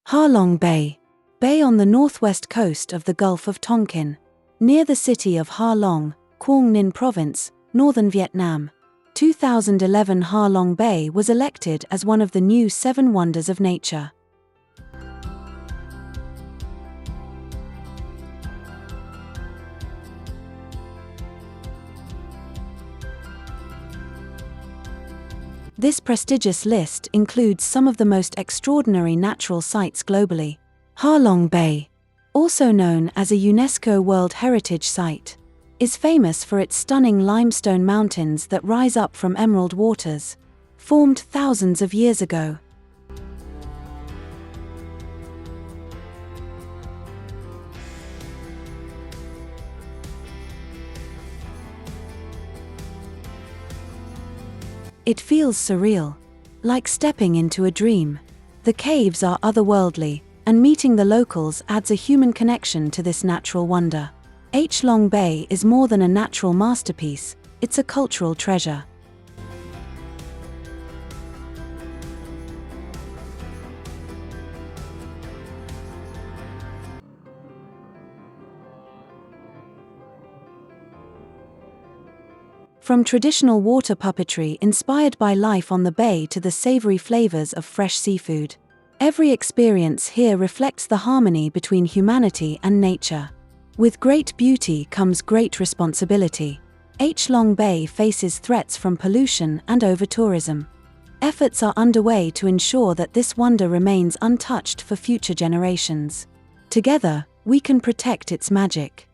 Halong Bay. Bay on the northwest coast of the Gulf of Tonkin, near the city of Ha Long, Quang Ninh Province, northern Vietnam. 2011 Halong Bay was elected as one of the new 7 Wonders of Nature. This prestigious list includes some of the most extraordinary natural sights globally. Halong Bay, also known as a UNESCO World Heritage Site, is famous for its stunning limestone mountains that rise up from emerald waters, formed thousands of years ago. It feels surreal, like stepping into a dream. The caves are otherworldly, and meeting the locals adds a human connection to this natural wonder. Halong Bay is more than a natural masterpiece, it's a cultural treasure. From traditional water puppetry inspired by life on the bay to the savory flavors of fresh seafood, every experience here reflects the harmony between humanity and nature. With great beauty comes great responsibility. Halong Bay faces threats from pollution and over-tourism. Efforts are underway to ensure that this wonder remains untouched for future generations. Together, we can protect its magic.